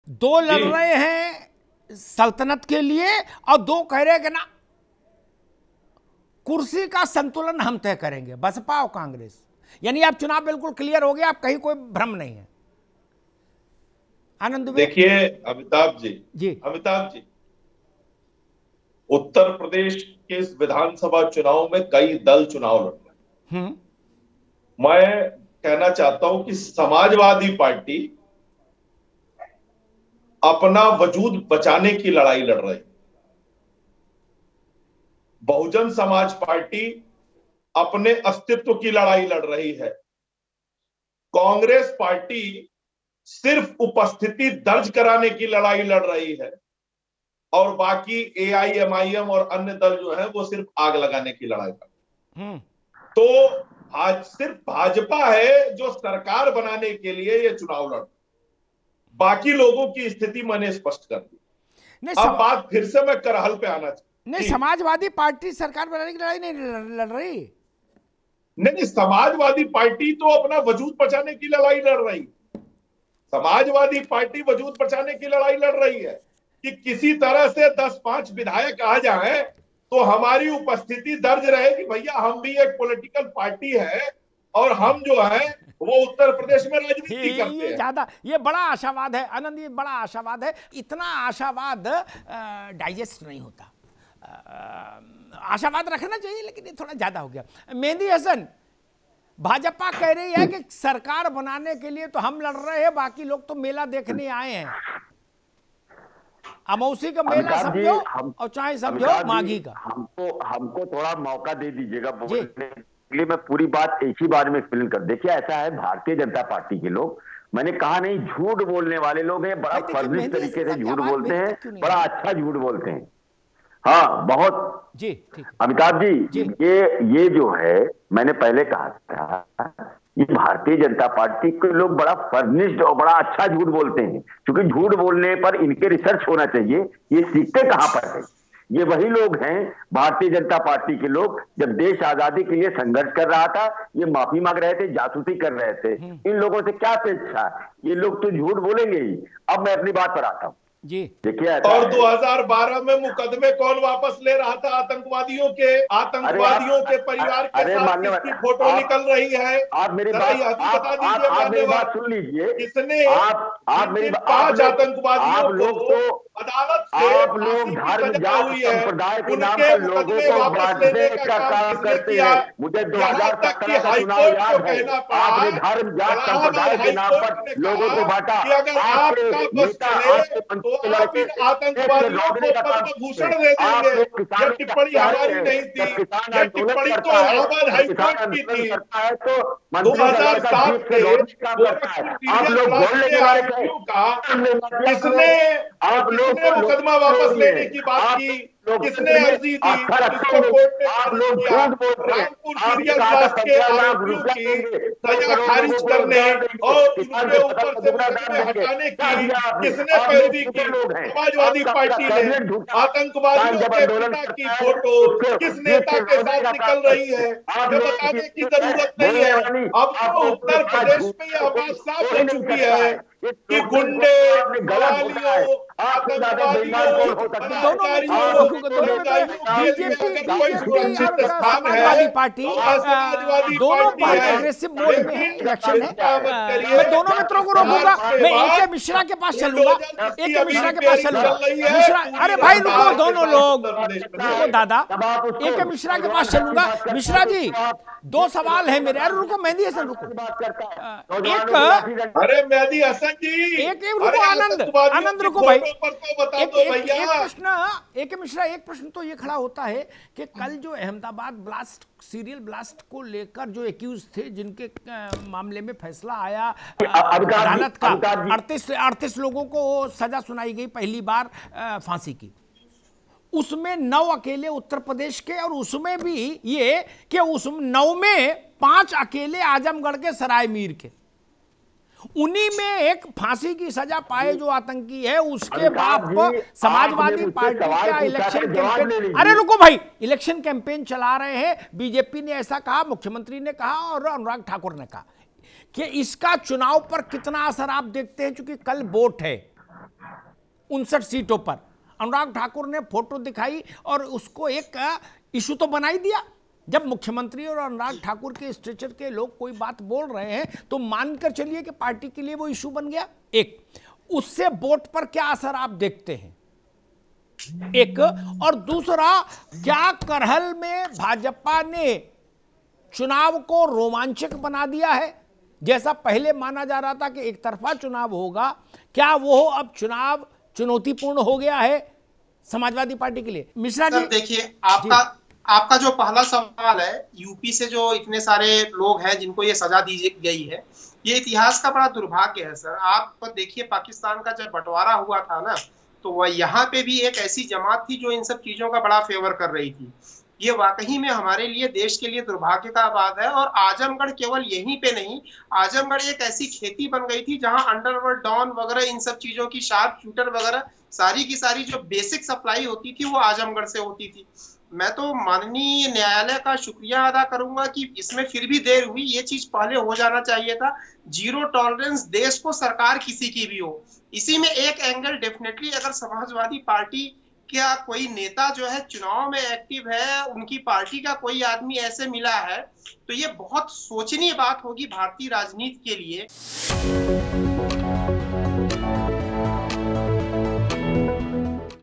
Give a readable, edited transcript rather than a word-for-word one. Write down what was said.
दो लड़ रहे हैं सल्तनत के लिए और दो कह रहे हैं कि ना कुर्सी का संतुलन हम तय करेंगे, बसपा और कांग्रेस। यानी आप चुनाव बिल्कुल क्लियर हो गया, आप कहीं कोई भ्रम नहीं है। आनंद देखिए अमिताभ जी, अमिताभ जी, उत्तर प्रदेश के इस विधानसभा चुनाव में कई दल चुनाव लड़ रहे हैं। मैं कहना चाहता हूं कि समाजवादी पार्टी अपना वजूद बचाने की लड़ाई लड़ रही है, बहुजन समाज पार्टी अपने अस्तित्व की लड़ाई लड़ रही है, कांग्रेस पार्टी सिर्फ उपस्थिति दर्ज कराने की लड़ाई लड़ रही है, और बाकी एआईएमआईएम और अन्य दल जो है वो सिर्फ आग लगाने की लड़ाई लड़ रहे हैं। तो आज सिर्फ भाजपा है जो सरकार बनाने के लिए ये चुनाव लड़, बाकी लोगों की स्थिति मैंने स्पष्ट कर दी। अब बात फिर से मैं करहल पे आना चाहता हूं। नहीं, समाजवादी पार्टी सरकार बनाने की लड़ाई नहीं लड़ रही। नहीं, समाजवादी पार्टी तो अपना वजूद बचाने की लड़ाई लड़ रही है। समाजवादी पार्टी वजूद बचाने की लड़ाई लड़ रही है कि किसी तरह से 10-5 विधायक आ जाएं तो हमारी उपस्थिति दर्ज रहे कि भैया हम भी एक पॉलिटिकल पार्टी है और हम जो है वो उत्तर प्रदेश में राजनीति करते हैं। ज्यादा ये बड़ा आशावाद है आनंद, ये बड़ा आशावाद है। इतना आशावाद डाइजेस्ट नहीं होता। आशावाद रखना चाहिए लेकिन ये थोड़ा ज्यादा हो गया। मेहंदी हसन, भाजपा कह रही है कि सरकार बनाने के लिए तो हम लड़ रहे हैं, बाकी लोग तो मेला देखने आए हैं। अमौसी का मेला समझो और चाहे समझो माघी का। हमको थोड़ा मौका दे दीजिएगा बोलने के लिए। मैं पूरी बात एक ही बार में एक्सप्लेन कर। देखिए ऐसा है, भारतीय जनता पार्टी के लोग, मैंने कहा नहीं, झूठ बोलने वाले लोग हैं, बड़ा फर्जिश तरीके से झूठ बोलते हैं, बड़ा अच्छा झूठ बोलते हैं। हाँ बहुत जी, ठीक। अमिताभ जी, ये जो है मैंने पहले कहा था, ये भारतीय जनता पार्टी के लोग बड़ा फर्निश्ड और बड़ा अच्छा झूठ बोलते हैं, क्योंकि झूठ बोलने पर इनके रिसर्च होना चाहिए। ये सीखते कहां पर है? ये वही लोग हैं भारतीय जनता पार्टी के लोग, जब देश आजादी के लिए संघर्ष कर रहा था ये माफी मांग रहे थे, जासूसी कर रहे थे। इन लोगों से क्या अपेक्षा? ये लोग तो झूठ बोलेंगे ही। अब मैं अपनी बात पर आता हूं जी। देखिए, और 2012 में मुकदमे कौन वापस ले रहा था? आतंकवादियों के परिवार के साथ किसकी फोटो निकल रही है? आप मेरी बात सुन लीजिए। किसने आप मेरी 5 आतंकवादियों को अदालत से आप लोग धर्म जाति संप्रदाय के नाम पर लोगों को बांटने का काम करते हैं। मुझे 2017 का चुनाव याद है, आपने धर्म जाति संप्रदाय के नाम पर लोगों को बांटा। आतंकवादियों को पद्म भूषण दे देंगे। यह टिप्पणी हमारी नहीं थी, यह टिप्पणी तो इलाहाबाद हाईकोर्ट की थी। 2007 के आप लोग बोलने के बारे में किसने मुकदमा वापस लेने की बात की? किसने अर्जी दी? जिसको कोर्ट ने रामपुर सीरियल ब्लास्ट के आरोपियों की सजा खारिज करने और उनके ऊपर से मुकदमे हटाने की किसने पैरवी की? समाजवादी पार्टी ने। आतंकवादियों के पिता की फोटो किस नेता के साथ निकल रही है ये बताने की जरूरत नहीं है। अब तो उत्तर प्रदेश में यह बात साफ हो चुकी है कि गुंडे, बवालियों, आतंकवादियों, समाजवादी पार्टी दोनों पार्टी एग्रेसिव मोड में है, इलेक्शन है। मैं दोनों मित्रों को रोकूंगा। मैं ए.के. मिश्रा के पास चलूंगा, ए.के. मिश्रा के पास चलूंगा। मिश्रा, अरे भाई रुको, दोनों लोग रुको दादा, ए.के. मिश्रा के पास चलूंगा। मिश्रा जी 2 सवाल है मेरे। अरे रुको मेहंदी हसन, रुको एक, अरे मेहंदी हसन जी, एक रुको, आनंद रुको भाई। एक प्रश्न ए.के. मिश्रा, एक प्रश्न तो ये खड़ा होता है कि कल जो अहमदाबाद ब्लास्ट, सीरियल ब्लास्ट को लेकर जो एक्यूज थे, जिनके मामले में फैसला आया अदालत का, 38 लोगों को सजा सुनाई गई पहली बार फांसी की, उसमें 9 अकेले उत्तर प्रदेश के, और उसमें भी ये कि उस 9 में 5 अकेले आजमगढ़ के सराय मीर के। उन्हीं में एक फांसी की सजा पाए जो आतंकी है, उसके बाप समाजवादी पार्टी का इलेक्शन कैंपेन। अरे रुको भाई, इलेक्शन कैंपेन चला रहे हैं। बीजेपी ने ऐसा कहा, मुख्यमंत्री ने कहा और अनुराग ठाकुर ने कहा कि इसका चुनाव पर कितना असर आप देखते हैं? क्योंकि कल वोट है, 59 सीटों पर। अनुराग ठाकुर ने फोटो दिखाई और उसको एक इशू तो बना ही दिया। जब मुख्यमंत्री और अनुराग ठाकुर के स्ट्रेचर के लोग कोई बात बोल रहे हैं तो मानकर चलिए कि पार्टी के लिए वो इशू बन गया। एक, उससे वोट पर क्या असर आप देखते हैं, एक, और दूसरा, क्या करहल में भाजपा ने चुनाव को रोमांचक बना दिया है? जैसा पहले माना जा रहा था कि एक तरफा चुनाव होगा, क्या वो अब चुनाव चुनौतीपूर्ण हो गया है समाजवादी पार्टी के लिए? मिश्रा जी देखिए, आपका जो पहला सवाल है, यूपी से जो इतने सारे लोग हैं जिनको ये सजा दी गई है, ये इतिहास का बड़ा दुर्भाग्य है सर। आप देखिए, पाकिस्तान का जब बंटवारा हुआ था ना, तो वह यहाँ पे भी एक ऐसी जमात थी जो इन सब चीजों का बड़ा फेवर कर रही थी। ये वाकई में हमारे लिए, देश के लिए दुर्भाग्य का बात है। और आजमगढ़ केवल यहीं पे नहीं, आजमगढ़ एक ऐसी खेती बन गई थी जहां अंडरवर्ल्ड, डॉन वगैरह, इन सब चीजों की, शार्प शूटर वगैरह, सारी की सारी जो बेसिक सप्लाई होती थी वो आजमगढ़ से होती थी। मैं तो माननीय न्यायालय का शुक्रिया अदा करूंगा कि इसमें फिर भी देर हुई, ये चीज पहले हो जाना चाहिए था। जीरो टॉलरेंस देश को, सरकार किसी की भी हो। इसी में एक एंगल डेफिनेटली, अगर समाजवादी पार्टी क्या कोई नेता जो है चुनाव में एक्टिव है, उनकी पार्टी का कोई आदमी ऐसे मिला है, तो ये बहुत सोचनीय बात होगी भारतीय राजनीति के लिए।